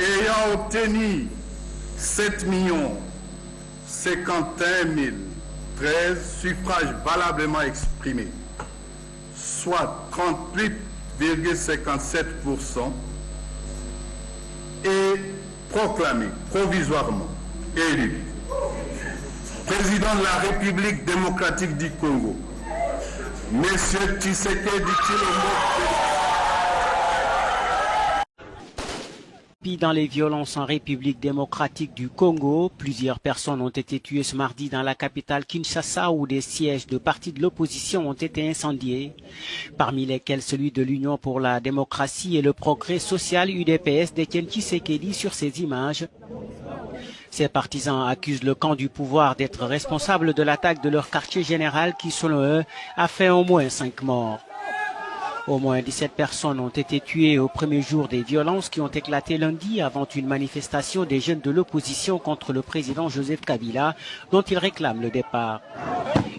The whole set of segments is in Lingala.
ayant obtenu 7 51 013 suffrages valablement exprimés, soit 38,57%, est proclamé provisoirement élu président de la République démocratique du Congo. Monsieur Tshisekedi Tshilombo. Dans les violences en République démocratique du Congo, plusieurs personnes ont été tuées ce mardi dans la capitale Kinshasa où des sièges de partis de l'opposition ont été incendiés, parmi lesquels celui de l'Union pour la démocratie et le progrès social UDPS d'Étienne Tshisekedi sur ces images. Ces partisans accusent le camp du pouvoir d'être responsable de l'attaque de leur quartier général qui, selon eux, a fait au moins 5 morts. Au moins 17 personnes ont été tuées au premier jour des violences qui ont éclaté lundi avant une manifestation des jeunes de l'opposition contre le président Joseph Kabila, dont ils réclament le départ.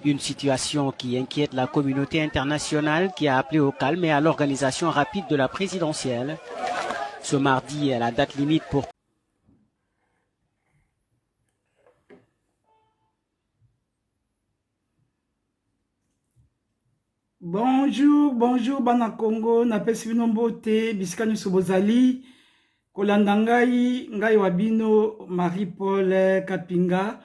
Une situation qui inquiète la communauté internationale qui a appelé au calme et à l'organisation rapide de la présidentielle. Ce mardi est la date limite pour Bonjour, Bana Congo, na pesi bino mbote, bisika nyonso bozali, kolanda ngai wabino Marie-Paul Kapinga,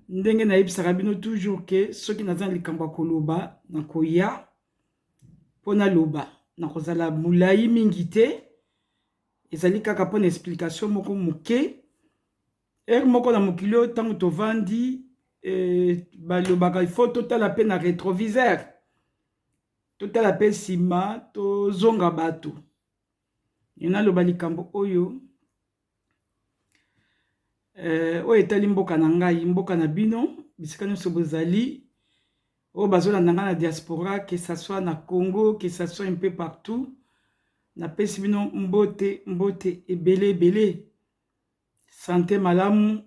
ndenge na yebisaka bino toujours ke, soki naza likambo koloba, na koya, pona loba, na kozala mulai mingi te, ezali kaka pona explication moko muke, moko na mokilo tango tovandi, balobaka ifo totala pe na rétroviseur. Totala pe sima to zonga bato. Yena loba likambo oyo. Oyo etali mboka na ngai, mboka na bino, bisika nyonso bozali. Oyo bazolanda nga na diaspora, que ça soit na Congo, que ça soit un peu partout. Na pesi bino mbote ebele. Santé malamu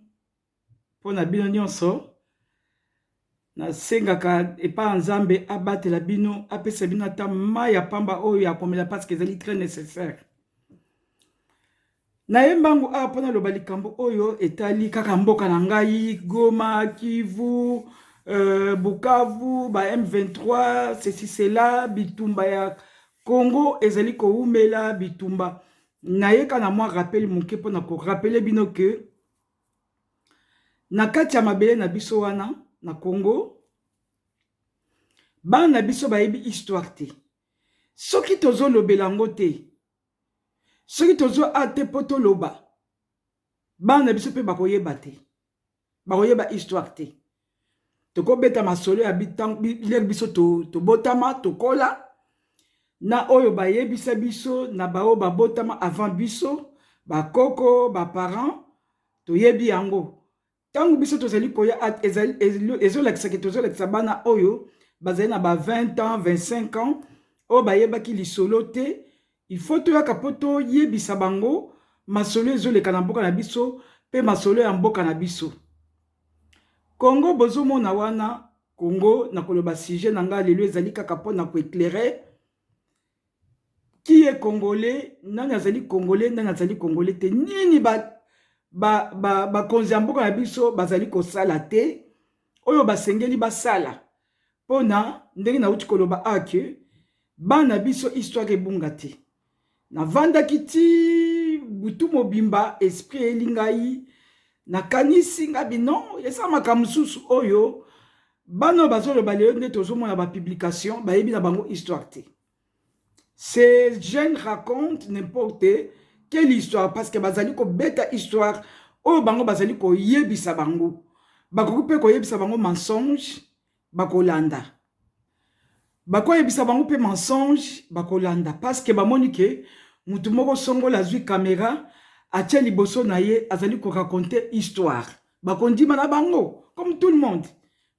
pona bino nyonso. Na sengaka epa nzambe abatela bino apesa bino ata mai ya pamba oyo ya komela parce que ezali très nécessaire. Na yembangu apona loba likambo oyo etali kaka mboka na ngai Goma, Kivu, Bukavu, ba M23, ceci cela, bitumba ya Congo ezali ko umela bitumba. Na yeka na moi rappel moke pona ko rappeler bino que na kati ya mabele na biso wana na Congo, bana biso bayebi histoire te. Soki tozo lobelango te, soki tozo ate poto loba, bana biso pe bakoyeba te, bakoyeba histoire te. Toko beta masolo ya biler biso to botama, to kola, na oyo bayebisa biso, na bao babotama avant biso, ba koko, ba parent, to yebi yango. Tangu biso tozali koya ezolakisa ke tozolakisa bana oyo bazali na ba 20 ans, 25 ans, oyo bayebaki lisolo te, il faut toyaka poto yebisa bango masolo ezoleka na mboka na biso pe masolo ya mboka na biso. Congo bozomona wana, Congo na koloba sujet na nga lelo ezali kaka pona ko éclairer qui est congolais, nani azali congolais, nani azali congolais te, nini konzi ya mboka na biso bazali kosala te, oyo basengeli basala pona ndenge na uti koloba ake bana biso histoire ebunga te. Na vandaki ti butu mobimba esprit elingai na kanisi ngabi non esa makamususu oyo bano bazoloba leo nde tozomona ba publication bayebi na bango histoire te. Ces jeunes racontent n'importe quelle histoire parce que bazali ko beta histoire oyo bango bazali ko yebisa bango bakoki pe ko yebisa bango mensonge bakolanda bako yebisa bango pe mensonge bakolanda parce que bamoni ke mutu moko songola zwi caméra atia liboso na ye azali ko raconter histoire bakondima na bango comme tout le monde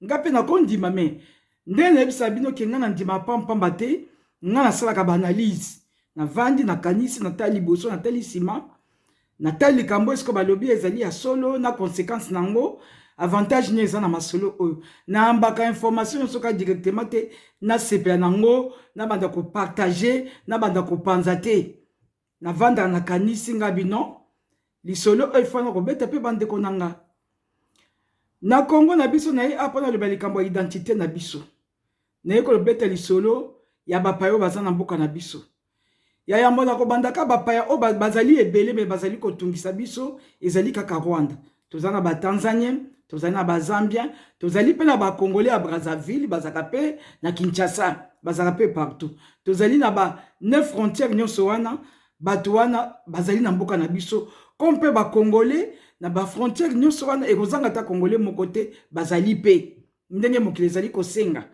ngape na kondima me ndene yebisa bino ke ngana ndima pamba te ngana salaka ba analyse na vandi na kanisi na tali liboso na tali sima na tali kambo esko balobi ezali ya solo na conséquence nango avantage ni eza na masolo oyo na ambaka information soka directement te na sepela nango na banda ko partager na banda ko panza te na vanda na kanisi ngabi non lisolo efana ko beta pe bande konanga na Congo na biso na apana le balikambo identité na biso na ko beta lisolo ya bapayo bazana mboka na biso ya yambo na ko bandaka bapaya o bazali ebele me bazali ko tungisa biso ezali kaka Rwanda tozana ba Tanzanien tozana ba Zambien tozali pe na ba Congolais à Brazzaville bazaka pe na Kinshasa bazaka pe partout tozali na ba 9 frontières nyonso wana bato wana bazali na mboka na biso comme pe ba Congolais na ba frontière nyonso wana ekozanga ta Congolais moko te bazali pe ndenge mokili ezali kosenga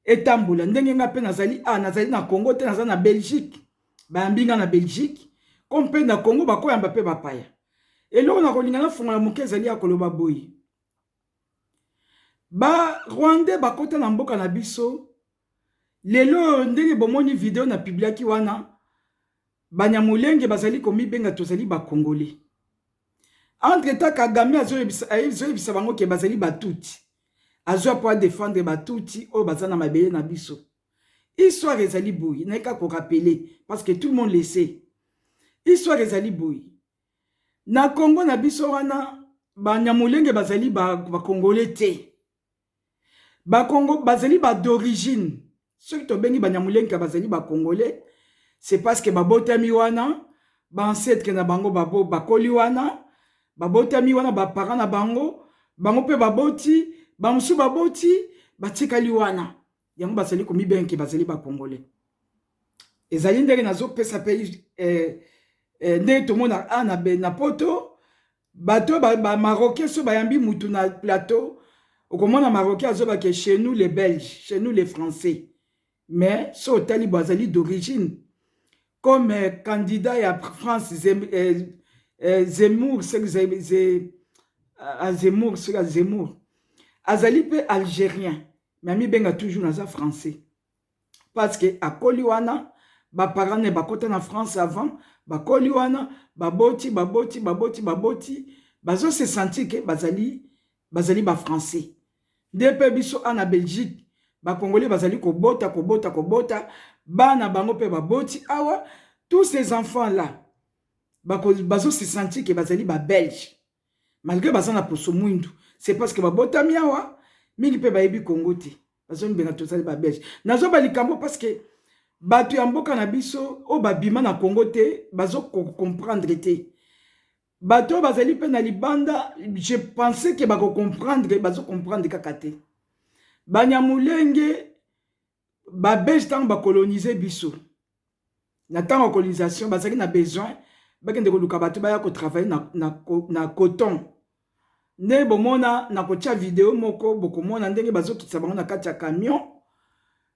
etambula ndenge nga pe nazali na Congo te nazali na Belgique bayambinga na Belgique comme pe na Congo bakoyamba pe bapaya eloko na kolinga na fungola moke ezali ya koloba boyi ba Rwandais bakota na mboka na biso lelo ndenge bomoni video na publiaki wana Banyamulenge bazali komibenga tozali ba Congolais. Entre temps Kagame azoyebisa bango ke bazali batuti. Azo pour défendre batuti o bazana mabele na biso. Histoire ezali boyi, na ka ko rappeler parce que tout le monde le sait. Histoire ezali boyi. Na Congo na biso wana Banyamulenge bazali ba Congolais te. Ba Congo bazali ba d'origine. Ceux qui tobengi Banyamulenge bazali ba Congolais. C'est parce que babotami wana ba ancêtre na bango babo bakoli wana babotami wana ba parents na bango pe baboti bamusu baboti batikali wana yango bazali komi benki bazali ba Congolais ezali ndenge nazo pesa pe ndenge tomona na poto bato ba Marocains so bayambi mutu na plateau okomona Marocains azoba ke chez nous les Belges chez nous les Français mais so tali bazali d'origine comme candidat à France Zemmour Zemmour azali pe algérien mais mi benga toujours naza français parce que a Koliwana ba parents ne bakota na France avant ba Koliwana baboti bazo se sentir que bazali ba français depuis biso na Belgique ba Congolais bazali kobota bana bango pe baboti awa tous ces enfants là bazo se sentir que bazali ba belge malgré bazana poso mwindu c'est parce que babota miawa mingi pe bayebi Congo te bazo mbenga tosali ba belge nazo balikambo parce que batu ya mboka na biso o babima na Congo te bazo comprendre te bato bazali pe na libanda je pensais que bako comprendre bazo comprendre kaka te Banyamulenge ba belge tant ba coloniser biso na tant colonisation bazaki na besoin bakende ko luka bato ba ya ko travailler na coton ne bomona na ko tia vidéo moko bokomona ndenge bazokitsa bango na kati ya camion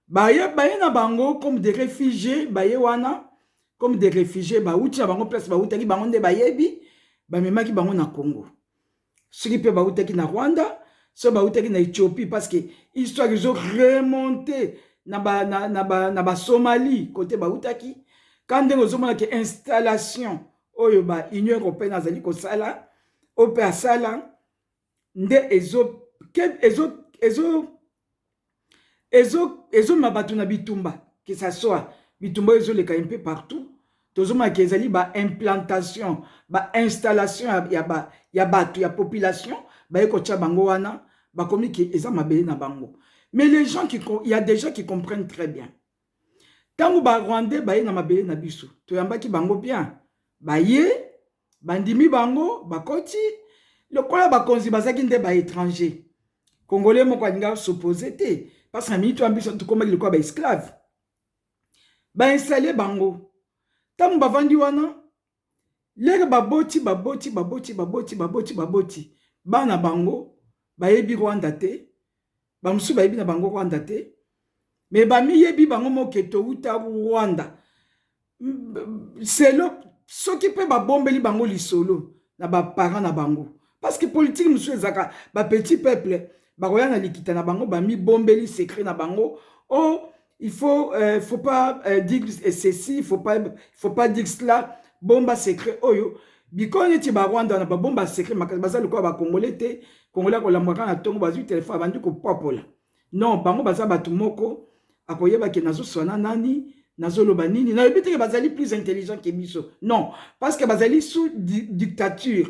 baye na bango comme des réfugiés baye wana comme des réfugiés ba uti na bango place ba utaki bango nde bayebi ba memaki bango na Congo soki pe ba utaki na Rwanda so ba utaki na Éthiopie parce que histoire ils ont remonté na ba Somalie côté ba utaki quand ndenge ozomona ke installation oyo ba Union européenne azali ko sala ope asala nde ezo mabatu na bitumba que ça soit bitumba ezo leka un peu partout tozomona ke ezali ba implantation ba installation ya batu ya population ba eko tia bango wana ba komi ke eza mabele na bango. Mais les gens il y a des gens qui comprennent très bien. Tango ba Rwandais ba ye na mabele na biso, to yambaki bango bien. Ba ye, bandimi bango, ba koti, le kola ba konzi bazaki nde ba étranger. Congolais moko alinga s'opposer te, parce que minute ambition to comme le quoi ba esclave. Ba installer bango. Tango ba vandi wana, lere baboti. Bana bango, ba yebi Rwanda te. Bamusu ba yebi na bango Rwanda te. Mais bami yebi bango moketo uta Rwanda. C'est le ce qui peut ba bombeli bango lisolo na ba parents na bango. Parce que politique musu ezaka ba petit peuple ba roya na likita na bango bami bombeli secret na bango. Oh, il faut pas dire ceci, il faut pas dire cela, bomba secret oyo. Bikoni ti ba Rwanda na ba bomba secret makazali ko ba Congolais te. Congolais ko la mwaka na tongo bazu téléphone bandi ko popola. Non, bango baza batu moko akoyeba ke nazo sona nani nazoloba nini na yebite ke bazali plus intelligent que biso non parce que bazali sous dictature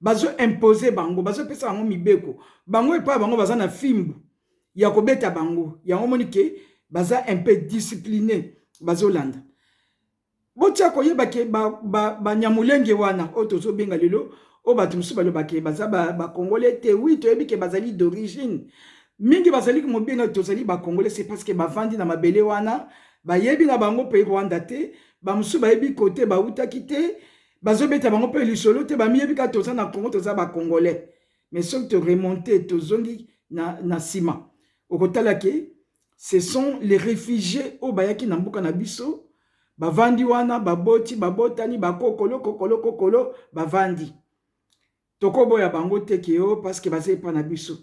bazo imposer bango bazo pesa bango mibeko bango epa bango baza na fimbu ya kobeta bango yango moni ke baza un peu discipliné bazo landa botia koyeba ke ba nyamulenge wana o tozo benga lelo o batu musu baloba ke baza ba congolais te oui toyebi ke bazali d'origine mingi bazali ko mobenga tozali ba congolais c'est parce que bavandi na mabele wana bayebi na bango pe Rwanda te ba musu bayebi côté ba utaki te bazobeta bango pe lisolo te ba miyebi ka toza na Congo toza ba congolais mais soki to remonter tozongi na sima okotala ke ce sont les réfugiés au bayaki na mboka na biso bavandi wana baboti babotani kokolo bavandi tokoboya bango te ke yo parce que bazali pa na biso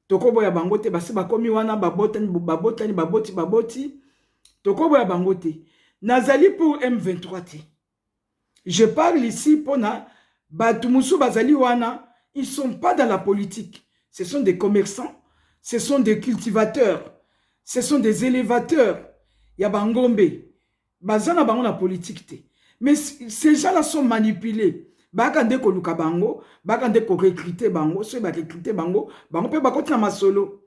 tokoboya bango te basi bakomi wana baboti tokoboya bango te nazali pour M23 te je parle ici pona batu musu bazali wana ils sont pas dans la politique ce sont des commerçants ce sont des cultivateurs ce sont des élévateurs ya bangombe bazana bango na politique te mais ces gens-là sont manipulés bakande ko luka bango bakande ko recruter bango so ba recruter bango pe bakoti na masolo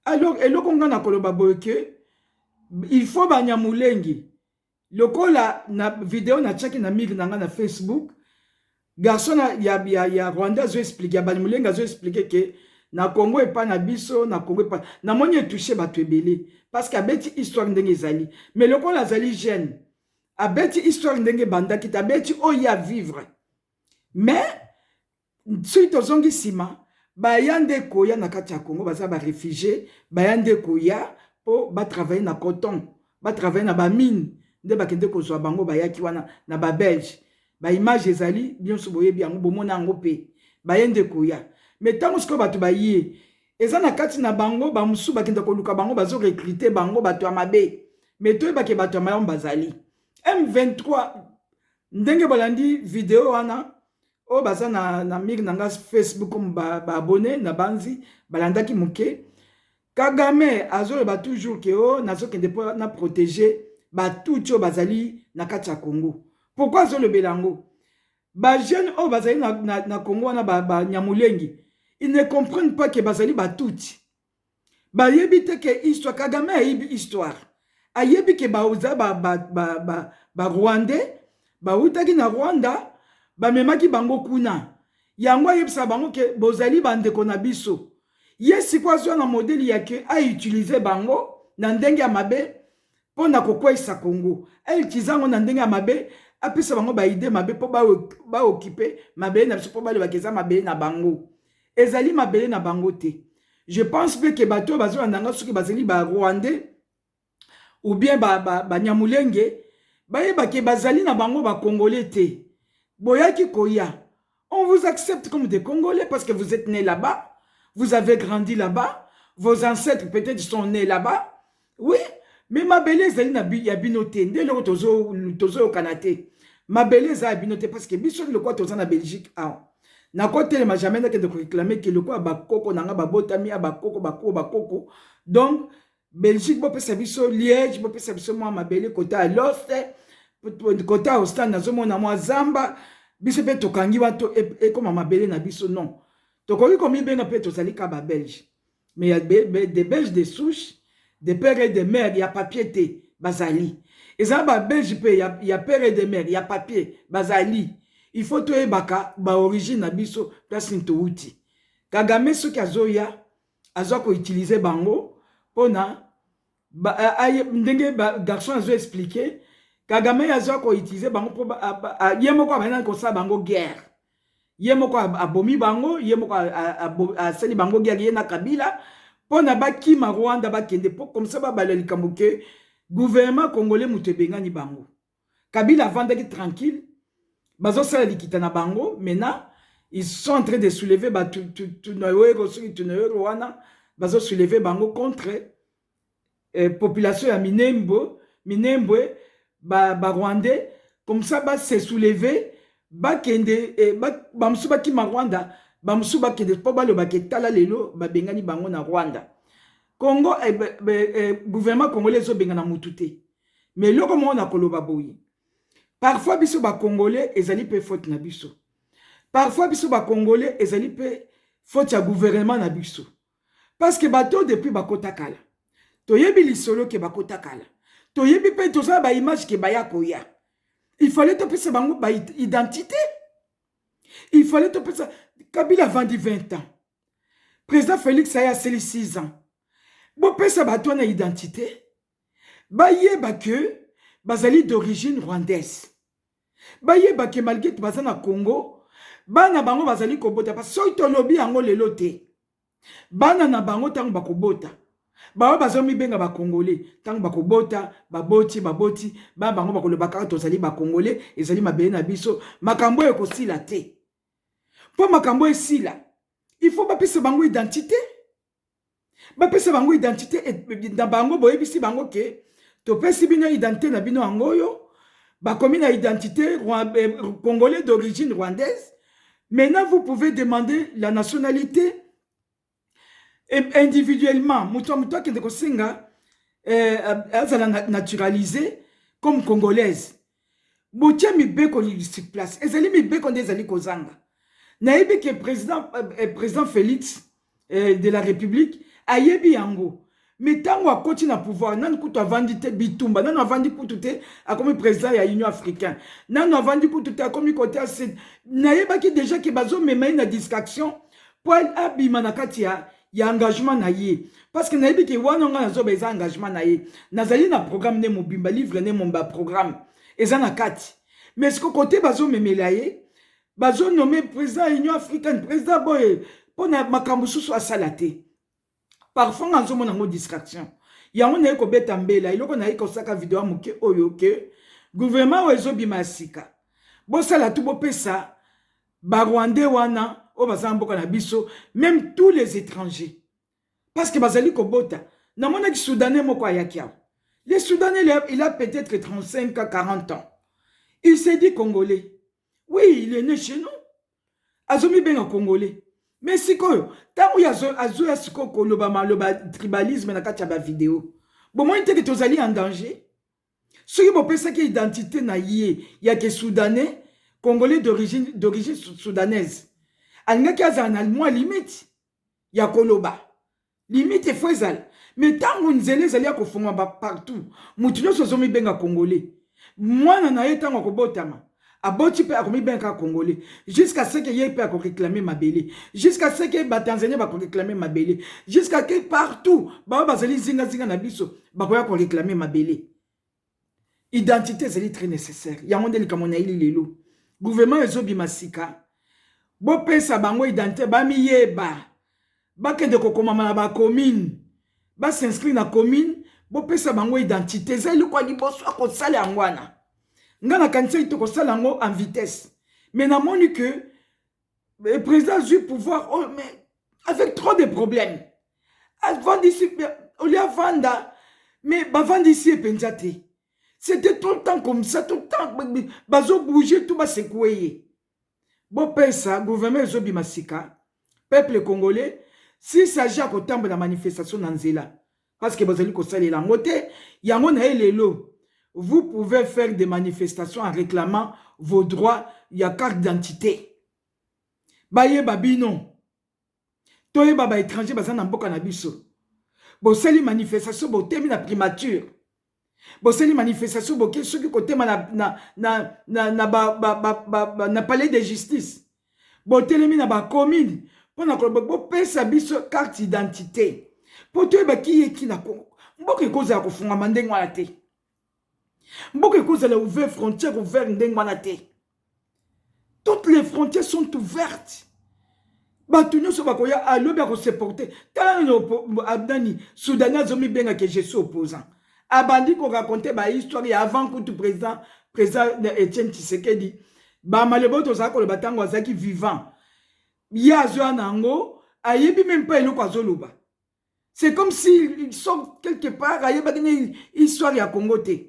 alors eloko ngana koloba boyeke il faut banyamulengi lokola na vidéo na chaki na miri nanga na Facebook garçon ya Rwanda zo expliquer ya banyamulengi zo expliquer que na Congo et pas na biso na Congo pas na moni touché ba ebele parce que abeti histoire ndenge ezali mais lokola azali jeune abeti histoire ndenge bandaki tabeti oya vivre mais si tozongi sima bayande koya na kati ya Congo baza ba réfugié bayande koya po ba travailler na coton ba travailler na ba mine nde bakende kozwa bango bayaki wana na ba belge ba image ezali bien soboye bien bomona ngo pe bayende koya mais tant que bato baye eza na kati na bango ba musu bakende ko luka bango bazo recruter bango bato amabe mais to ba ke bato amayo bazali M23 ndenge balandi vidéo wana o baza na mig nanga Facebook ba abonné na banzi balandaki muke Kagame azole ba toujours ke o nazo kende na protéger ba tout bazali na kati ya Congo pourquoi azole belango ba jeune o bazali na Congo na ba nyamulengi ils ne comprennent pas que bazali ba tout ba yebite ke histoire Kagame a histoire ayebi ke ba uza ba Rwandais ba utaki na Rwanda ba memaki bango kuna yango yebisa bango ke bozali bandeko na biso yesi kwa zo na modeli yake a utiliser bango na ndenge ya mabe pona kokwesa Congo a utiliser ngo na ndenge ya mabe apesa bango ba idée mabe po ba occuper mabe na biso po ba le bakeza mabe na bango ezali mabe na bango te je pense pe ke bato bazo ndanga soki bazali ba Rwandais ou bien ba nyamulenge bayeba ke bazali na bango ba Congolais te boyaki koya on vous accepte comme des Congolais parce que vous êtes nés là-bas vous avez grandi là-bas vos ancêtres peut-être sont nés là-bas oui mais mabele ezali na ya binote nde loko tozo kanate mabele za binote parce que biso le quoi toza na Belgique na côté ma jamais que de réclamer que le quoi bakoko nanga babotami bakoko donc Belgique bo pesa biso Liège bo pesa biso moi mabele côté à l'ouest côté au stand nazomona moi Zamba biso pe tokangi bato et comme mabele na biso non tokoki komi benga pe tozali ka ba Belge mais il y a des Belges de souche des pères et des mères il y a papier te bazali et ça ba Belge pe il y a père et des mères il y a papier bazali il faut to ebaka ba origine na biso place ntouti Kagame soki azoya azoko utiliser bango pona ndenge garçon azo expliquer Kagame azoko utiliser bango po yemoko abana ko sa bango guerre yemoko abomi bango yemoko asali bango guerre na Kabila pona bakima Rwanda bakende po comme ça babaleli kambuke gouvernement congolais mutebengani bango Kabila vendaki tranquille bazo sala likita na bango maintenant ils sont en train de soulever wana bazo soulever bango contre population ya Minembwe ba Rwandais comme ça ba se soulever ba kende ba musuba ki Rwanda ba musuba kende po ba lo ba ketala lelo ba bengani bango na Rwanda Congo gouvernement congolais zo bengana mututé Mais loko mo na koloba boyi. Parfois biso ba congolais ezali pe faute na biso. Parfois biso ba congolais ezali pe faute ya gouvernement na biso. Parce que bato depuis bakota kala. Toyebi lisolo ke bakota kala. Toyebi pe toza ba image ke baya koya. Il fallait te pesa bango ba identité. Il fallait te pesa Kabila vandi 20 ans. Président Félix a 6 ans. Bo pesa bato na identité. Bayeba que bazali d'origine rwandaise. Bayeba que malgré bazana Congo, bana bango bazali kobota parce que to lobi yango lelo te. Bana na bango tango bakobota. Ba bazomi benga ba congolais, tango bakobota, baboti, ba bango bakoloba ka tozali ba congolais, ezali mabele na biso, makambo e kosila te. Po makambo e sila, il faut ba pesa bango identité. Ba pesa bango identité et na bango boyebisi bango ke to pesi bino identité na bino angoyo, ba komi na identité congolais d'origine rwandaise. Maintenant vous pouvez demander la nationalité individuellement. Muto qui est singa naturalisé comme congolaise. Botia mi beko li sur place. Ezali mi beko ndezali kozanga. Naebi que président Félix de la République ayebi yango. Mais tango akoti na pouvoir, nan kutu avandi te bitumba, nan avandi kutu te akomi président ya Union africaine. Nan avandi kutu te akomi côté assez. Naeba ki déjà ki bazo memai na distraction pour abima na kati ya engagement na ye. Parce que naebi ki wana nga nazo beza engagement na ye. Nazali na programme ne mobimba livre ne momba programme. Eza na kati. Mais ce côté bazo memela ye, bazo nommé président ya Union africaine, président boye pona makambo susu asalate. Parfois, on a une distraction. Il y a un écho bête en bela. Il y a un écho saka vidéo moke oyoke. Gouvernement oezo bimasika. Bon ça la tout beau pesa. Barwande wana o bazamboka na biso. Même tous les étrangers. Parce que bazali kobota. Na mona ki Soudanais moko ayakia. Les Soudanais il a peut-être 35 à 40 ans. Il s'est dit Congolais. Oui, il est né chez nous. Azomi benga Congolais. Mais si quoi, tant qu'il y a ce qu'on le tribalisme dans la vidéo, bon moi que tu es en danger. Ceux qui pensent que l'identité n'a il y a que Soudanais, Congolais d'origine soudanaise. Anga qui a un allemand limite, il y a Koloba, limite et Fouezal. Mais tant qu'on zélé allait à Kofonga partout, Moutino se sont mis benga Congolais. Moi n'en ai tant qu'on botama. Aboti pe akomi benka congolais jusqu'à ce que yé pe ako réclamer ma belé jusqu'à ce que ba Tanzania ba réclamer ma belé jusqu'à que partout ba bazali zinga na biso ba ko réclamer ma belé. Identité c'est très nécessaire ya mondeli kamona ili lelo gouvernement ezobi masika bo pesa bango identité ba miyeba ba kende ko komama na ba commune ba s'inscrire na commune bo pesa bango identité zeli kwa liboso ko sala ngwana. Ngana kanisa itoko salango en vitesse. Mais n'a moni que le président a eu pouvoir, oh, mais avec trop de problèmes. Avant d'ici, on lui a vendu, mais avant d'ici et penjate. C'était tout le temps comme ça, tout le temps. Bazo bouger, tout va secouer. Bon, pesa, gouvernement Zobi Masika, peuple congolais, s'il s'agit à côté de la manifestation dans Zela, parce que Bazali Kosali la motte, il y a mon élo. Vous pouvez faire des manifestations en réclamant vos droits, il y a carte d'identité. Baye babino. Toye baba étranger bazan namboka na biso. Bo seli manifestation bo temi na primature. Bo seli manifestation bo ke soki ko tema na palais de justice. Bo telemi na ba commune pona ko bo pesa biso carte d'identité. Po toye ba ki na Congo. Mboke koza ko funga mandengo ala te. Mboke koza la ouvert frontière ouvert ndengwa na te. Toutes les frontières sont ouvertes. Batunyo so bakoya alobi ko se porter. Tano abdani Soudanais zomi benga que je suis opposant. Abandi ko raconter ba histoire avant que tout président Etienne Tshisekedi ba maleboto za ko le batango azaki vivant. Ya zo nango ayebi même pas eloko azoloba. C'est comme s'il sort quelque part ayeba une histoire ya Congo te.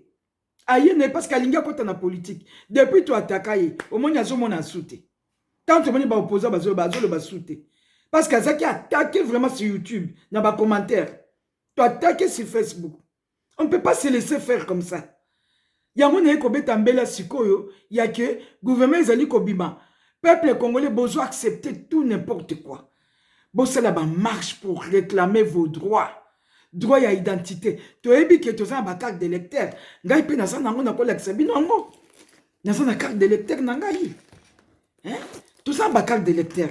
Aïe n'est parce qu'Alinga côté na politique. Depuis tu attaqué, au moins yazo mon asouté. Quand tu venais opposer bazo le basouté. Parce qu'Azaki a attaqué vraiment sur YouTube, dans bas commentaires. Tu as attaqué sur Facebook. On ne peut pas se laisser faire comme ça. yango na ko beta mbela sikoyo ya que gouvernement ezali ko bima peuple congolais besoin accepter tout n'importe quoi. Bon c'est la marche pour réclamer vos droits. Droit à identité. Tu as dit que tu as une carte d'électeur. Ngai pe na sa nango na ko la sabino ngo. Na sa na carte d'électeur na ngai. Hein? Tu as une carte d'électeur.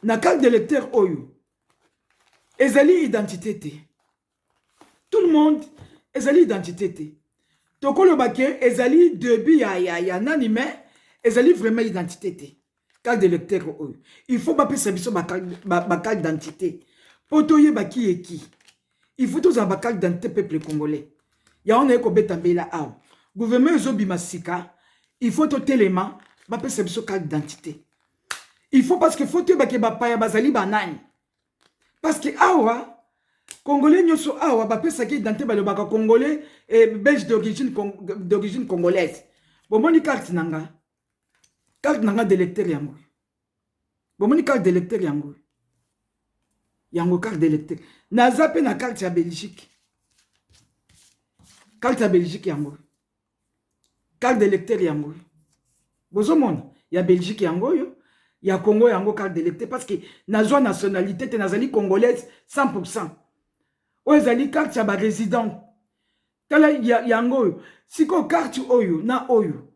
Na carte d'électeur oyo. Ezali identité te. Tout le monde ezali identité te. Tokolo baké ezali début ya nanime ezali vraiment identité te. Carte d'électeur oyo. Il faut pas pesa biso ba carte d'identité. Potoye baki et qui. Il faut tous avoir carte d'identité peuple congolais. Ya on est ko betambela aw. Gouvernement ezobima sika, il faut tout élément ba pesa biso carte d'identité. Il faut parce que faut te baki ba paya bazali banani. Parce que awa congolais nyoso awa ba pesa ki identité ba le baka congolais et belge d'origine congolaise. Bon moni carte nanga. Carte nanga d'électeur yango. Bon moni carte d'électeur yango. Yango carte d'électeur. Naza pe na carte ya Belgique. Carte ya Belgique yango. Carte d'électeur yango. Bozomona ya Belgique yango yo. Ya Congo yango carte d'électeur parce que nazwa nationalité te nazali congolaise 100%. O ezali carte ya ba résident. Tala yango yo. Siko carte oyo na oyo.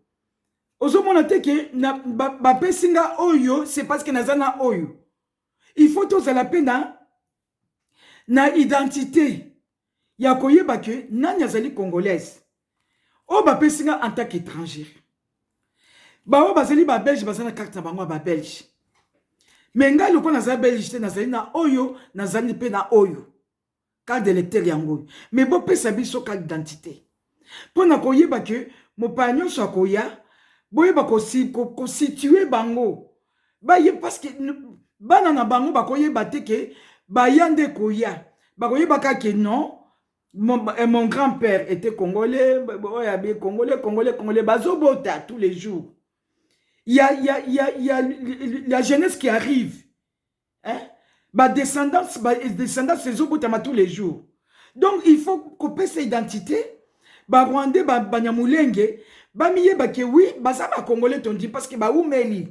Ozomona te ke na ba pesinga oyo c'est parce que nazana oyo. Il faut tous à la peine na identité ya koyeba ke nani azali congolaise o ba pesinga en tant qu'étranger ba o bazali ba belge bazana carte bango ba belge mais nga loko nazali belge te nazali na oyo nazali pe na oyo carte d'électeur yango mais bo pesa biso carte d'identité pona koyeba ke mopanyo so koya boyeba ko situer bango ba ye parce que bana na bango ba koyeba te ke ba yande koya ba koyeba ka ke non mon grand-père était congolais congolais bazobota tous les jours. Il y a la jeunesse qui arrive, hein, ba descendance ces obotama tous les jours. Donc il faut couper cette identité ba rwandais ba nyamulenge ba miyeba ke oui ba ça ba congolais tondi parce que ba umeli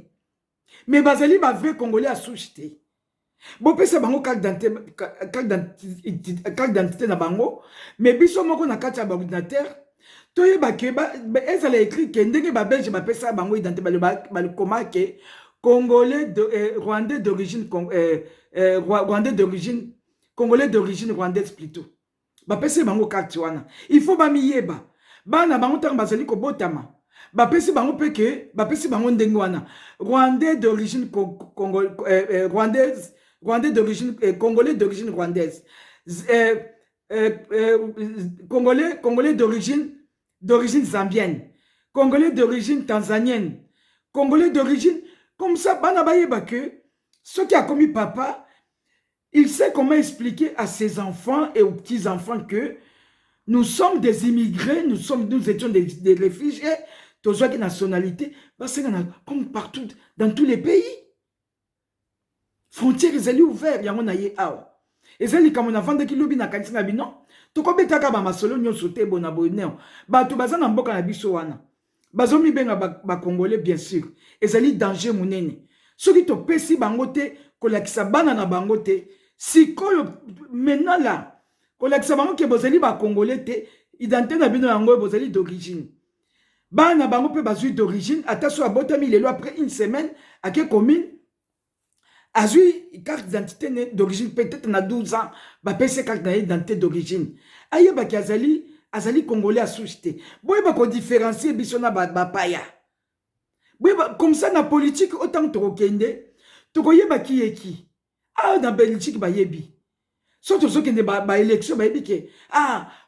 mais bazali ba vrai congolais à soucheté. Bon pesa bango carte d'identité na bango mais biso moko na kati ya ba ordinateur toyeba ke ba ezala écrit ke ndenge ba belge ba pesa bango identité ba le koma ke congolais de rwandais d'origine rwandais d'origine congolais d'origine rwandaise plutôt ba pesa bango carte wana il faut ba miyeba bana bango tanga bazali ko botama ba pesa bango peke ba pesa bango ndenge wana rwandais d'origine rwandais d'origine congolais d'origine rwandaise congolais d'origine zambienne, congolais d'origine tanzanienne, congolais d'origine comme ça bana bayeba que ce qui a commis papa il sait comment expliquer à ses enfants et aux petits-enfants que nous sommes des immigrés, nous étions des réfugiés, tous autres nationalités, parce que comme partout dans tous les pays. Frontières ezali ouvert yango na ye awa ezali kama na vanda ki lobi na kanisa na bino to ko betaka ba masolo nyonso te bona boneo bato bazana mboka na biso wana bazomi benga ba congolais bien sûr ezali danger munene soki to pesi bango te kolakisa bana na bango te sikoyo menala kolakisa bango ke bozali ba congolais te identité na bino yango bozali d'origine bana bango pe bazui d'origine ataso abotami lelo après une semaine ake commune Azui carte d'identité d'origine peut-être na 12 ans ba pese carte d'identité d'origine ayeba ki azali congolais à soucheté boyeba ko différencier biso na ba paya boyeba comme ça na politique autant to kende to koyeba ki eki na Belgique ba yebi surtout ceux qui ne ba élection ba yebi ke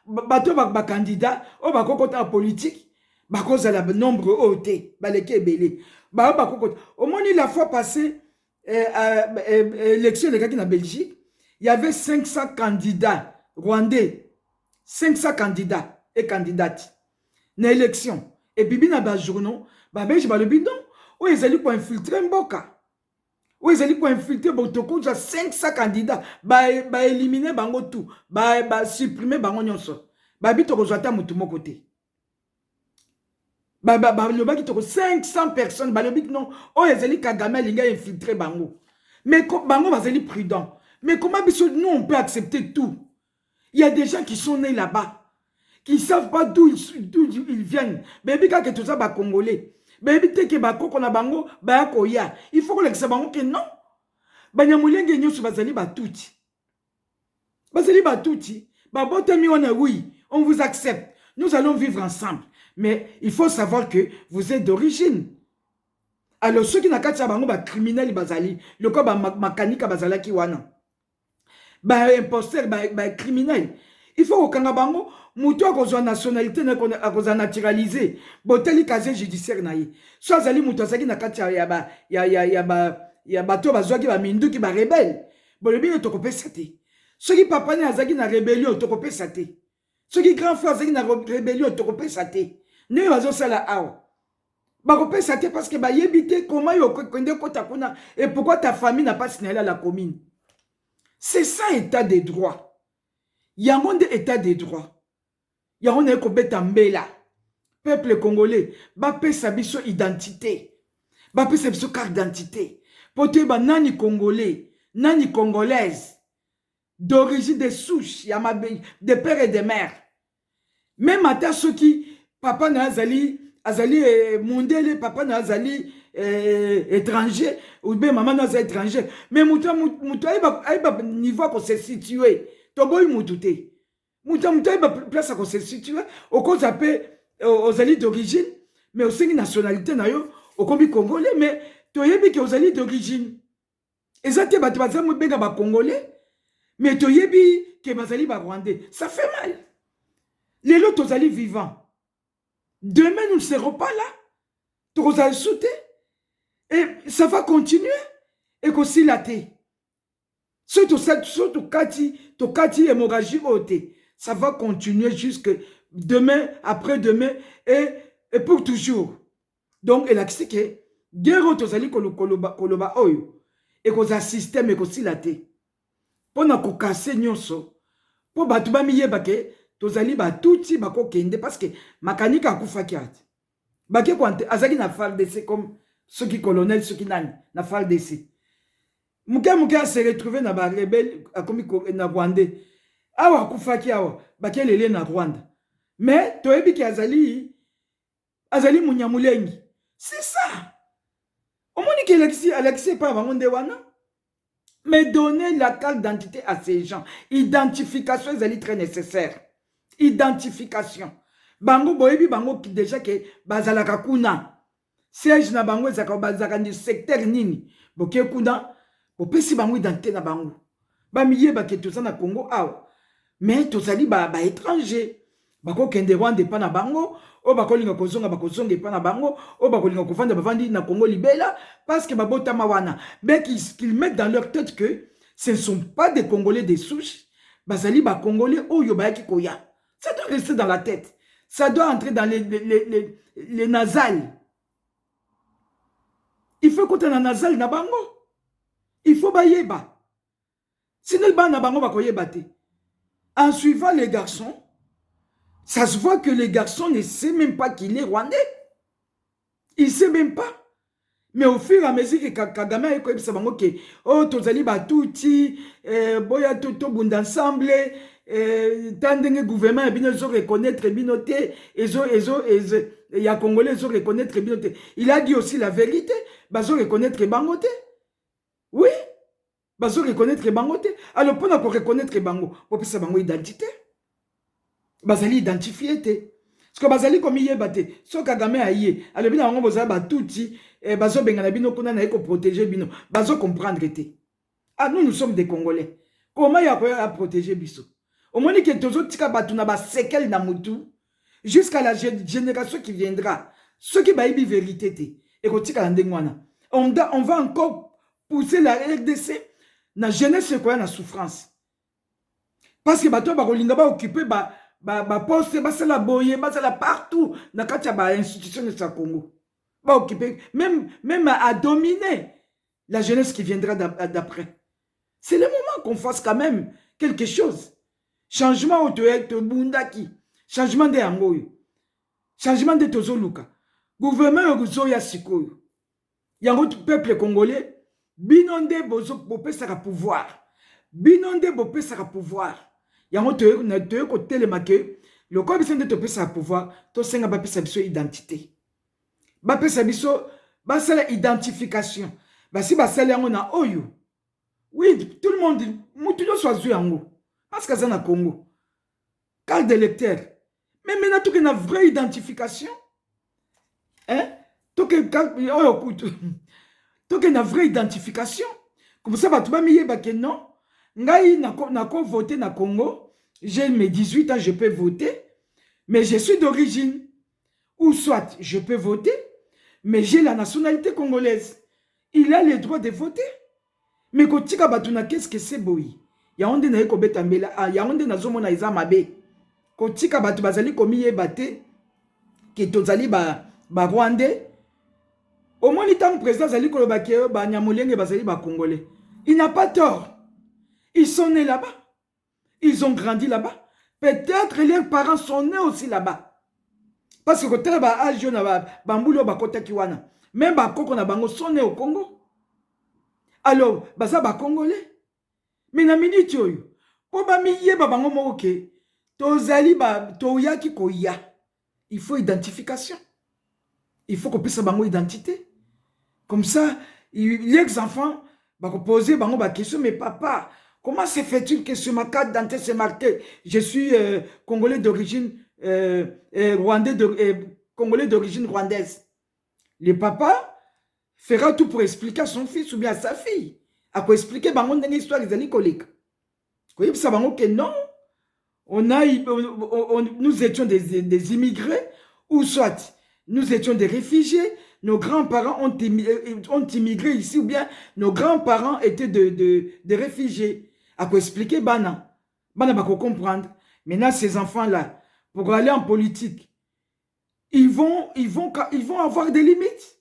bato ba candidat o ba kokota politique ba cause la nombre oté ba leke belé ba kokota au moins la fois passée élection de la Belgique, il y avait 500 candidats rwandais, 500 candidats et candidates dans l'élection. Et puis, dans le journal, Belge le bidon, où ils allaient pour infiltrer Mboka. Où ils allaient pour infiltrer Botoko, 500 candidats, éliminer bango tout, supprimer bango nyonso. Bito kozwata mutu moko te. balobaki toko 500 personnes balobiki non oyo ezali Kagame alinga infiltré bango mais bango bazali prudent mais comment biso nous on peut accepter tout. Il y a des gens qui sont nés là-bas qui ne savent pas d'où ils viennent baby kaka tout ça ba congolais baby te ke bakoko na bango ba koya il faut que lekisa bango que non banyamulenge nyoso bazali batuti babotami wana oui on vous accepte nous allons vivre ensemble. Mais il faut savoir que vous êtes d'origine. Alors, ceux qui n'ont pas de criminels, le cas mécanique, bazalaki wana. Imposteur, criminel. Il faut que Kangabango, moutou a cause nationalité, a cause naturalisé. Boteli casier judiciaire naïe. Soit zali moutou a na katia ya bato bazwa ki ba mindu ki ba rebelle. Bolobi ne tokopé sate. Ceux qui papa ne azaki na rébellion tokopé sate. Ceux qui grand frère azaki na rébellion tokopé sate. Ne wazo sala awa. Bakopé sate parce que ba yebite comment yo kwende kota kuna et pourquoi ta famille n'a pas signalé à la commune. C'est ça état de droit. Yangonde état de droit. Yangonde ko beta mbela. Peuple congolais, ba pesa biso identité. Ba pesa biso carte d'identité. Pote ba nani congolais, nani congolaise d'origine de souche, de père et de mère. Même à ceux qui papa nazali mondele, papa nazali étranger ou bien maman nazali étranger. Mais mouta aiba niveau pour se situer. Toboy moutouté. Mouta aiba place pour se situer. Au cause appelé aux alliés d'origine, mais aussi une nationalité nayo au combi congolais, mais toyebi que aux alliés d'origine. Et ça te batza moubenga ba congolais, mais toyebi que bazali ba rwandais. Ça fait mal. Les lots tozali vivants. Demain, nous ne serons pas là. Nous allons sauter. Et ça va continuer. Et qu'aussi la thé. Surtout kati hémorragie haute. Ça va continuer jusque demain, après-demain et pour toujours. Donc, elle a dit que guerre tozali koloba oyo. Et qu'on a système et qu'aussi la thé. Pour nous casser nyonso. Pour batuba miyeba ke. Tozali ba touti bako kende parce que makanika akufa kiati. Bake kwante azaki na FARDC comme ceux qui colonels ceux qui nani na FARDC. Muke se retrouver na ba rebelle akomi na Rwandais. Awa akufa ki awa bake lele na Rwanda. Mais toyebi ki azali munyamulengi. C'est ça. Au moins que Alexis pas bangonde wana. Mais donner la carte d'identité à ces gens. Identification est très nécessaire. Identification. Bango boyebi bango qui déjà que bazalaka kuna. Siège na bango ezaka bazaka ni secteur nini. Boke kuna bopesi bango identité na bango. Ba miye ba ke toza na Congo awa. Mais tozali ba étranger. Bako kende Rwanda pa na bango, o bakolinga kozonga bakozonga pa na bango, o bakolinga kovanda bavandi na Congo libela parce que babota mawana. Mais qu'ils mettent dans leur tête que ce ne sont pas des Congolais des souches. Bazali ba Congolais oyo ba ki koya. Ça doit rester dans la tête. Ça doit entrer dans les nasales. Il faut qu'on ait un nasal na bango. Il faut bayeba. Sinon, ba na bango ba koyeba te. En suivant les garçons, ça se voit que les garçons ne savent même pas qu'il est rwandais. Il ne sait même pas. Mais au fur et à mesure que Kagame a écouté ça, oh, tozali batouti, boya toto bunda ensemble, tandenge gouvernement et bino zo reconnaître binoté, et ya congolais zo reconnaître binoté. Il a dit aussi la vérité, bazo reconnaître bangoté. Oui, bazo reconnaître bangoté. Alors pour reconnaître bango, pour ça bango identité. Bazali identifié te. Parce que bazali comme yebate, so Kagame aye, alors bino bango boza batouti. Bazo bengana bino kuna na eko protéger bino bazo comprendre te. Ah nous sommes des Congolais. Comment ya ko protéger biso? Au moins que tozo tika batuna ba séquelle na mutu jusqu'à la génération qui viendra. Ceux qui baïbi vérité te et ko tika ndengwana. On va encore pousser la RDC na jeunesse quoi na souffrance. Parce que bato ba kolinga ba occuper ba poste ba sala boye ba sala partout na katia ba institution de sa Congo. Occuper, même à dominer la jeunesse qui viendra d'après. C'est le moment qu'on fasse quand même quelque chose. Changement au bundaki, changement de angoyo, changement de tozoluka. gouvernement ozoya sikoyo yango peuple congolais bino nde bopesaka pouvoir bino nde bopesaka pouvoir yango toye kotelema ke lokola biso nde topesaka pouvoir tosenga bapesa biso identité bapesa biso basala identification basi basala yango na oyo oui tout le monde mutu nyonso azwi yango parce que aza na Congo carte d'électeur mais maintenant toke na vraie identification hein toke na vraie identification comme ça bato bamiyeba ke non ngai nako voter na Congo j'ai mes 18 ans je peux voter mais je suis d'origine ou soit je peux voter mais j'ai la nationalité congolaise il a le droit de voter mais kotika batuna qu'est-ce que c'est boy ya onde na yeko beta mbela ya onde na zomona iza mabe kotika batu bazali komiyeba te ke tozali ba Rwandais au moins tant président zali koloba ke ba nyamolenge bazali ba congolais il n'a pas tort ils sont nés là-bas ils ont grandi là-bas peut-être leurs parents sont nés aussi là-bas parce que quand ba âge na ba mbulo ba kota kiwana même ba koko na bango sont nés au Congo alors baza ba congolais mais na minute oyo po ba miyeba bango moko ke tozali ba toyaki koya il faut identification il faut qu'on puisse bango identité comme ça les enfants ba poser bango ba question mais papa comment se fait-il que sur ma carte d'identité c'est marqué je suis congolais d'origine congolais d'origine rwandaise le papa fera tout pour expliquer à son fils ou bien à sa fille à quoi expliquer bango ndenge histoire ezali koleka koyebisa bango que non nous étions des immigrés ou soit nous étions des réfugiés nos grands-parents ont immigré ici ou bien nos grands-parents étaient des réfugiés à quoi expliquer bana bako comprendre maintenant ces enfants-là pour aller en politique ils vont avoir des limites.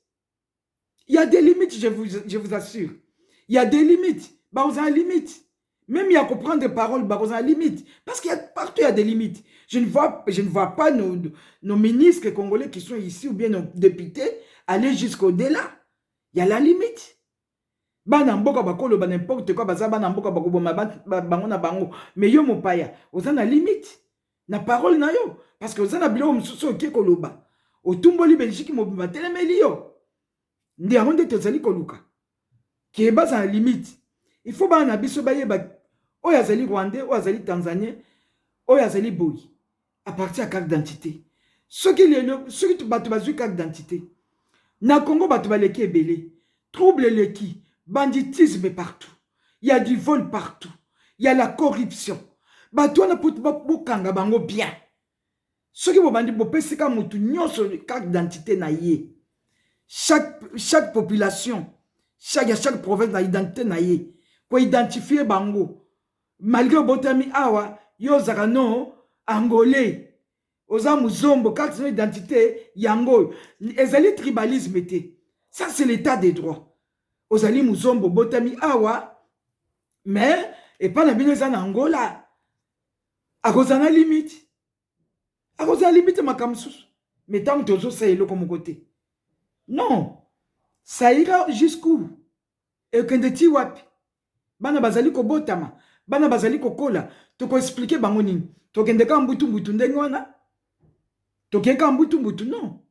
Il y a des limites, je vous assure. Il y a des limites. Bah, on a une limite. Même il y a qu'on prendre des paroles, bah, on a une limite. Parce qu'il y a partout, il y a des limites. Je ne vois pas nos ministres congolais qui sont ici ou bien nos députés aller jusqu'au-delà. Il y a la limite. Bah, n'importe quoi, mais yo mopaya, on a la limite. Na parole na yo. Parce que on a bilo msuso ke koloba. Otumboli Belgique mo batelemeli yo. Ndi aronde tozali koluka. Ki basa na limite. Il faut ba na biso ba yeba oyo azali Rwandais, oyo azali Tanzanien, oyo azali boy. À partir à carte d'identité. Ceux qui batu bazui carte d'identité. Na Congo batu baleki ebele. Trouble leki, banditisme partout. Il y a du vol partout. Il y a la corruption. Batu na putu bokanga bango bien. Ceux qui bobandi bopesika mutu nyonso carte d'identité na ye. Chaque population, chaque province na identité na ye. Pour identifier bango. Malgré botami awa, yo zakano angolais. Oza muzombo carte d'identité yango. Ezali tribalisme te. Ça c'est l'état des droits. Ozali muzombo botami awa. Mais et pas na bino za na Angola. Akozana limite. Akozana limite makamsusu. Mais tant que tozo sa yelo comme côté. Non. Ça ira jusqu'où? Et kende ti wapi. Bana bazali ko botama. Bana bazali ko kola. Toko expliquer bango nini. Tokende ka mbutu ndenge wana. Tokeka mbutu non.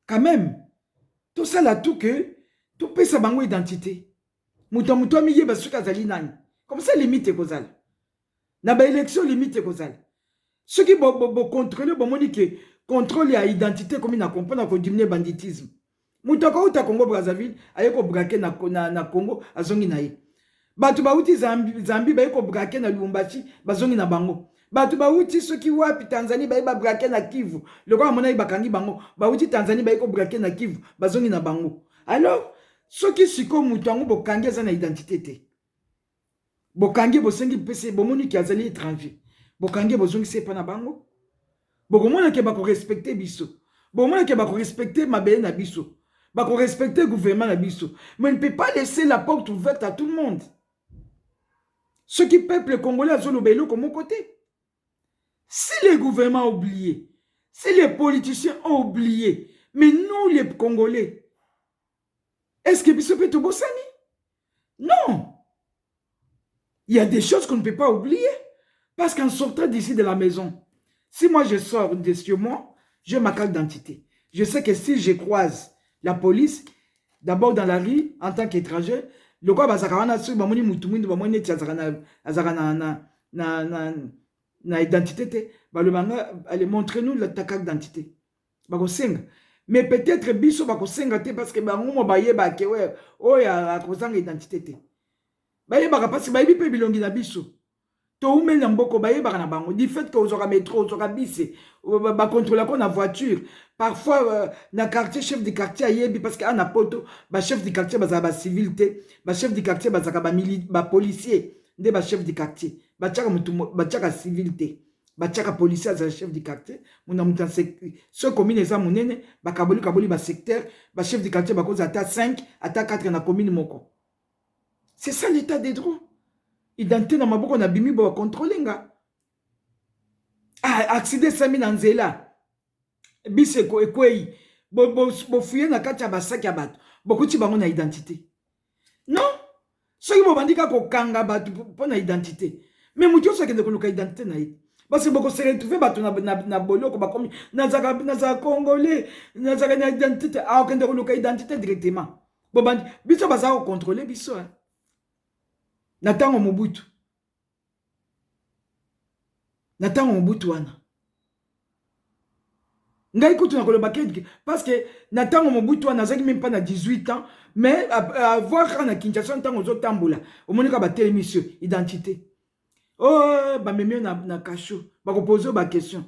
Quand même. Tout ça là tout que tout peut sa bango identité. Muto miye basuka zali nani. Comme ça limite kozala. Na ba élection limite kozala. Ceux qui vont contrôler bon moni que contrôle ya identité comme na comprendre ko diminuer banditisme. Muto ko uta Congo Brazzaville ayeko braquer na Congo azongi na ye. Batu ba uti Zambie ba yeko braquer na Lubumbashi bazongi na bango. Batu ba uti ceux qui wapi Tanzanie ba braquer na Kivu. Le roi mona bakangi bango. Ba uti Tanzanie ba yeko braquer na Kivu bazongi na bango. Alors ceux qui siko muto ngo bokangi za na identité te. Bokangi bosengi pese bomoni ki azali étranger. Bokangi bozongi se pa na bango. Bokomona ke bako respecter biso. Bokomona ke bako respecter mabele na biso. Bako respecter gouvernement na biso. Mais on ne peut pas laisser la porte ouverte à tout le monde. Ceux qui peuplent congolais à Zolobelo comme mon côté. Si les gouvernements ont oublié, si les politiciens ont oublié, Mais nous, les Congolais, est-ce que Bisso peut te bossani? Non. Il y a des choses qu'on ne peut pas oublier. Parce qu'en sortant d'ici de la maison, si moi je sors de chez moi, j'ai ma carte d'identité. Je sais que si je croise la police, d'abord dans la rue, en tant qu'étranger, le quoi va s'accrocher sur bamoni mutumu de bamoni na identité, bah le manga allez montre-nous ta carte d'identité. Bah senga. Mais peut-être biso ba senga te parce que ba ngomo ba yeba ke ouais oya a kozanga identité te. Ba yeba parce que ba yebi pe bilongi na biso. To umeli na mboko ba yeba na bango du fait que ozora métro ozora bisi ba contrôler ko na voiture. Parfois, na quartier, chef du quartier ayebi parce qu'à Napoto, ba chef du quartier ba civilité, ba chef du quartier ba policier, nde ba chef du quartier, ba tchaka civilité, ba tchaka policier za chef du quartier, muna mutan ce commune eza munene, ba kaboli ba secteur, ba chef du quartier ba cause ata 5, ata 4 na commune moko. C'est ça l'état des droits. Identité na maboko na bimi ba contrôler nga. Ah, accident sami na nzela. Bise ekwei bofuye na kati ya basaki ya bato bokuti bango na identité non soki bobandika kokanga bato mpo na identité mais moto oso akende koluka identité na ye parce bokose retrouve bato na boloko bakomi nazaka congolais nazaka na identité akende koluka identité directement bobandi biso baza kocontrôle biso na ntango mobutu wana ngai kutu na koloba ke parce que na tango mobutu wana nazaki même pas na 18 ans mais avoir na Kinshasa ntango ozotambola omonika batelemi sur identité oh bamemi na kasho bakopose ba question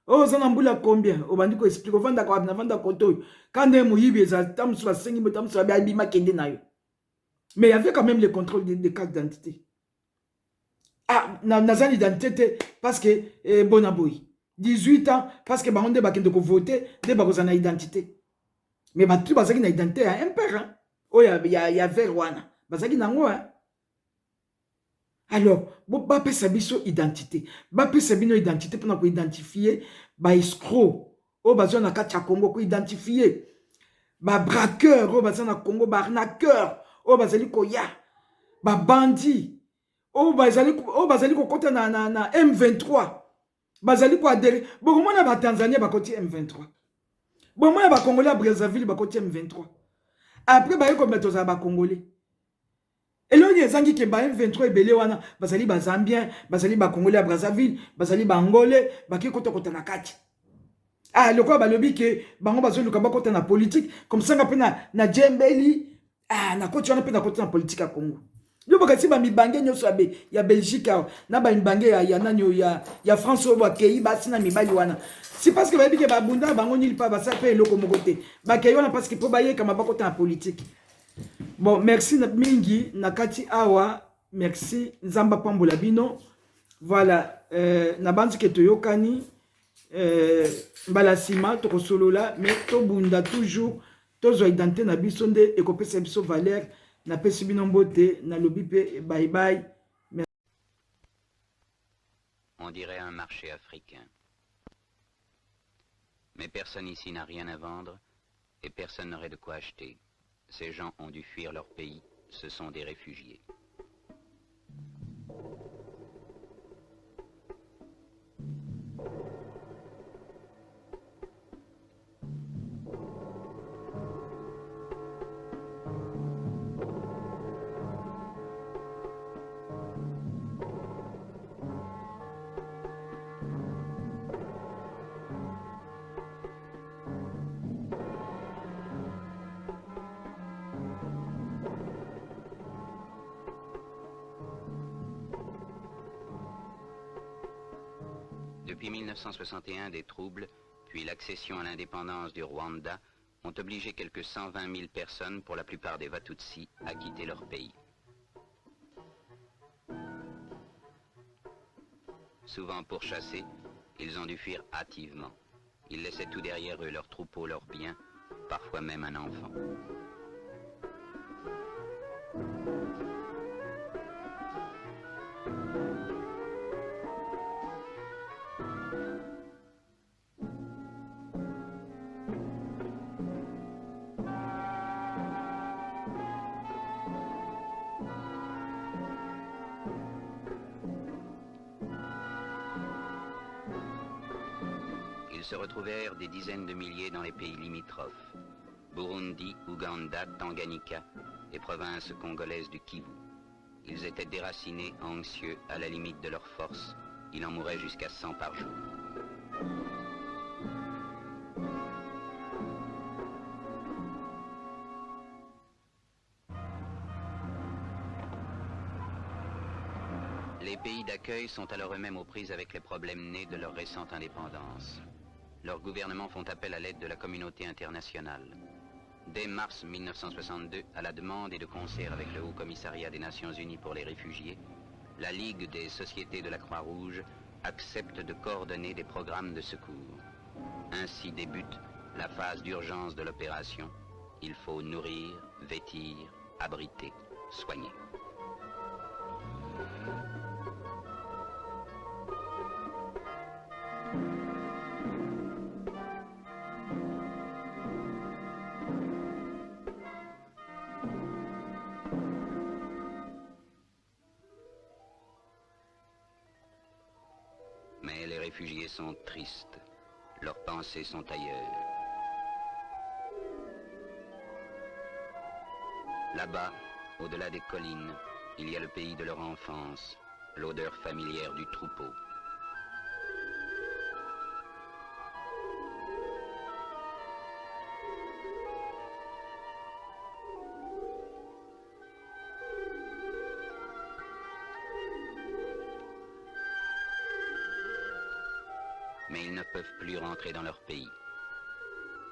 oh oza na mbula combien obandi ko explique ovanda ko na vanda koto kande moyibi eza tamusu basengi bo tamusu abima kende na yo mais il y avait quand même le contrôle des cartes d'identité ah na identité parce que bonaboy 18 ans, parce que on débat de voter, débat qu'on a identité. Mais tu vas une identité à un père. Oh, il y a Verwana. Bazaki nango hein. Alors, bon, ba pesa biso identité. Ba pesa bino identité pour nous identifier ba escroc. Oh, bazo na kacha Congo ko identifier. Ba braqueur, oh bazo na Congo ba arnaqueur. Oh bazali ko ya. Ba bandit. Oh bazali ko kota na M23. Bazali ko adere bon mona ba Tanzania ba koti M23 bon mona ba Congolais à Brazzaville ba koti M23 après ba yeko mettre ba Congolais et là les zangi ke ba M23 ebele wana bazali ba Zambien bazali ba Congolais à Brazzaville bazali ba Angolais ba ki kota na kati ah le quoi ba lobi ke bango bazoli ka ba kota na politique comme ça nga pe na Djembeli ah na koti wana pe na kota na politique à Congo. Yo bakasi ba mibange nyoso abe ya Belgique na ba mibange ya nanyo ya France obo akei ba sina mibali wana. C'est parce que ba bike ba bunda bango nili pa ba sa pe eloko mokote. Ba kei wana parce que po ba ye kama bakota na politique. Bon, merci na mingi nakati awa, merci Nzamba Pambola bino. Voilà, na bandi ke toyokani mbala sima to solola mais to bunda toujours tozo identité na biso nde ekopesa biso valeur. Na pesi bino mbote na lobi pe bye bye. On dirait un marché africain. Mais personne ici n'a rien à vendre et personne n'aurait de quoi acheter. Ces gens ont dû fuir leur pays. Ce sont des réfugiés. Depuis 1961, des troubles, puis l'accession à l'indépendance du Rwanda, ont obligé quelques 120 000 personnes, pour la plupart des Watutsi, à quitter leur pays. Souvent pourchassés, ils ont dû fuir hâtivement. Ils laissaient tout derrière eux, leurs troupeaux, leurs biens, parfois même un enfant. se retrouvèrent des dizaines de milliers dans les pays limitrophes, Burundi, Ouganda, Tanganyika et provinces congolaises du Kivu. Ils étaient déracinés, anxieux, à la limite de leur force. Il en mourait jusqu'à 100 par jour. Les pays d'accueil sont alors eux-mêmes aux prises avec les problèmes nés de leur récente indépendance. Leurs gouvernements font appel à l'aide de la communauté internationale. Dès mars 1962, à la demande et de concert avec le Haut Commissariat des Nations Unies pour les réfugiés, la Ligue des sociétés de la Croix-Rouge accepte de coordonner des programmes de secours. Ainsi débute la phase d'urgence de l'opération. Il faut nourrir, vêtir, abriter, soigner. Mais les réfugiés sont tristes. Leurs pensées sont ailleurs. Là-bas, au-delà des collines, il y a le pays de leur enfance, l'odeur familière du troupeau. Mais ils ne peuvent plus rentrer dans leur pays.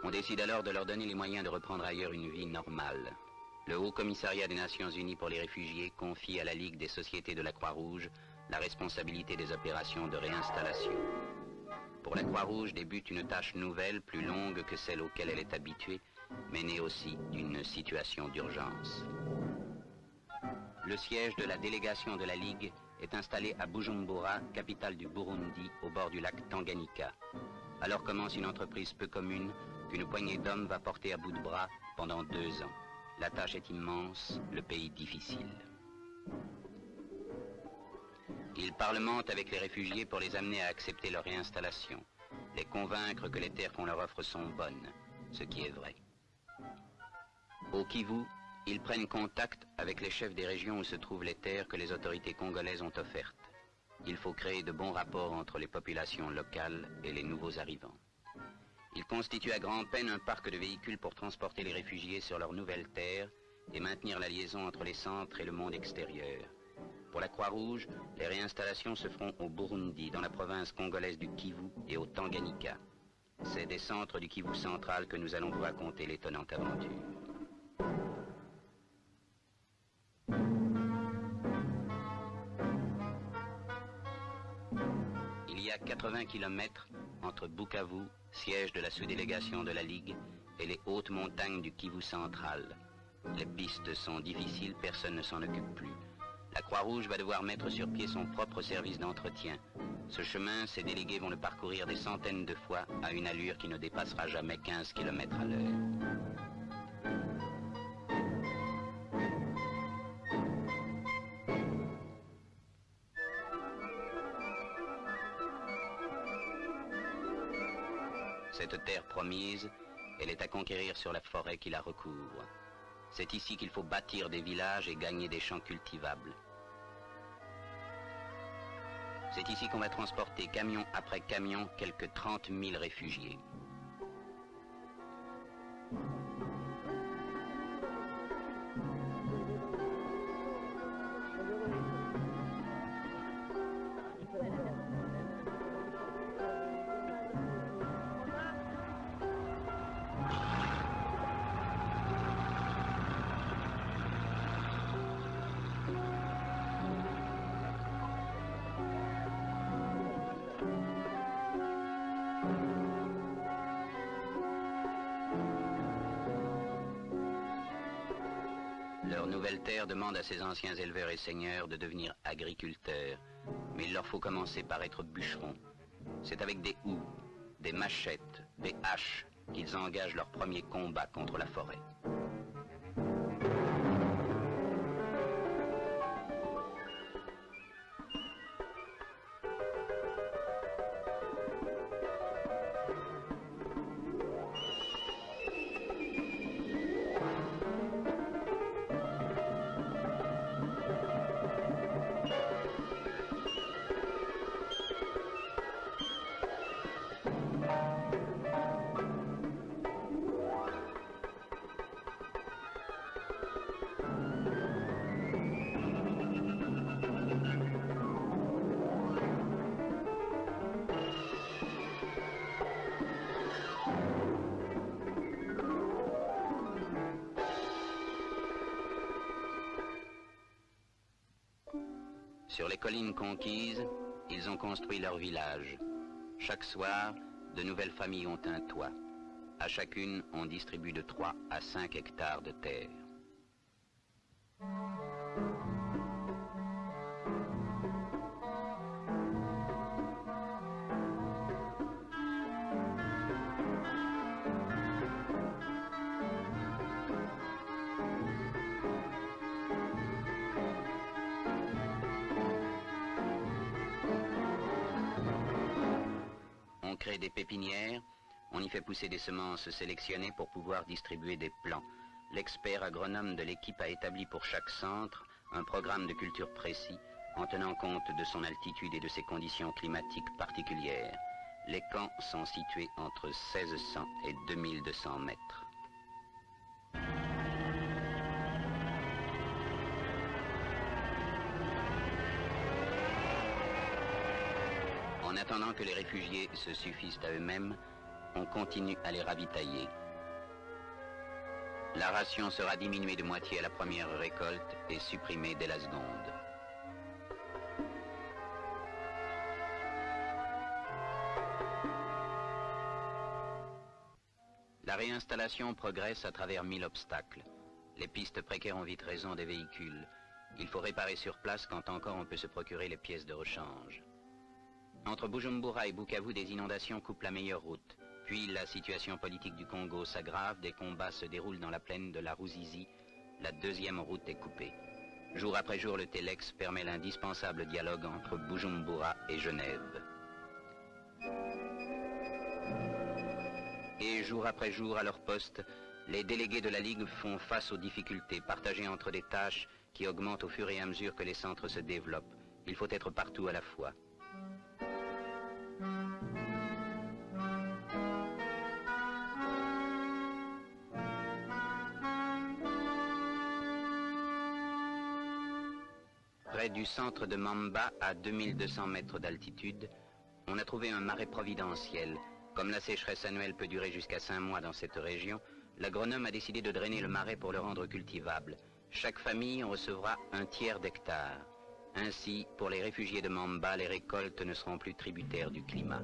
On décide alors de leur donner les moyens de reprendre ailleurs une vie normale. Le Haut Commissariat des Nations Unies pour les réfugiés confie à la Ligue des sociétés de la Croix-Rouge la responsabilité des opérations de réinstallation. Pour la Croix-Rouge débute une tâche nouvelle, plus longue que celle auquel elle est habituée, mais née aussi d'une situation d'urgence. Le siège de la délégation de la Ligue est installé à Bujumbura, capitale du Burundi, au bord du lac Tanganyika. Alors commence une entreprise peu commune qu'une poignée d'hommes va porter à bout de bras pendant 2 ans. La tâche est immense, le pays difficile. Ils parlementent avec les réfugiés pour les amener à accepter leur réinstallation, les convaincre que les terres qu'on leur offre sont bonnes, ce qui est vrai. Au Kivu, ils prennent contact avec les chefs des régions où se trouvent les terres que les autorités congolaises ont offertes. Il faut créer de bons rapports entre les populations locales et les nouveaux arrivants. Ils constituent à grand-peine un parc de véhicules pour transporter les réfugiés sur leurs nouvelles terres et maintenir la liaison entre les centres et le monde extérieur. Pour la Croix-Rouge, les réinstallations se feront au Burundi, dans la province congolaise du Kivu et au Tanganyika. C'est des centres du Kivu central que nous allons vous raconter l'étonnante aventure. Il y a 80 km entre Bukavu, siège de la sous-délégation de la Ligue, et les hautes montagnes du Kivu central. Les pistes sont difficiles, personne ne s'en occupe plus. La Croix-Rouge va devoir mettre sur pied son propre service d'entretien. Ce chemin, ses délégués vont le parcourir des centaines de fois à une allure qui ne dépassera jamais 15 km à l'heure. Cette terre promise, elle est à conquérir sur la forêt qui la recouvre. C'est ici qu'il faut bâtir des villages et gagner des champs cultivables. C'est ici qu'on va transporter camion après camion quelques 30 000 réfugiés. Leur nouvelle terre demande à ces anciens éleveurs et seigneurs de devenir agriculteurs. Mais il leur faut commencer par être bûcherons. C'est avec des houes, des machettes, des haches qu'ils engagent leur premier combat contre la forêt. Sur les collines conquises, ils ont construit leur village. Chaque soir, de nouvelles familles ont un toit. À chacune, on distribue de 3 à 5 hectares de terre. On crée des pépinières, on y fait pousser des semences sélectionnées pour pouvoir distribuer des plants. L'expert agronome de l'équipe a établi pour chaque centre un programme de culture précis en tenant compte de son altitude et de ses conditions climatiques particulières. Les camps sont situés entre 1600 et 2200 mètres. En attendant que les réfugiés se suffisent à eux-mêmes, on continue à les ravitailler. La ration sera diminuée de moitié à la première récolte et supprimée dès la seconde. La réinstallation progresse à travers 1000 obstacles. Les pistes précaires ont vite raison des véhicules. Il faut réparer sur place quand encore on peut se procurer les pièces de rechange. Entre Bujumbura et Bukavu, des inondations coupent la meilleure route. Puis la situation politique du Congo s'aggrave, des combats se déroulent dans la plaine de la Ruzizi. La deuxième route est coupée. Jour après jour, le Telex permet l'indispensable dialogue entre Bujumbura et Genève. Et jour après jour, à leur poste, les délégués de la Ligue font face aux difficultés, partagées entre des tâches qui augmentent au fur et à mesure que les centres se développent. Il faut être partout à la fois. Près du centre de Mamba, à 2200 mètres d'altitude, on a trouvé un marais providentiel. Comme la sécheresse annuelle peut durer jusqu'à 5 mois dans cette région, l'agronome a décidé de drainer le marais pour le rendre cultivable. Chaque famille en recevra un tiers d'hectare. Ainsi, pour les réfugiés de Mamba, les récoltes ne seront plus tributaires du climat.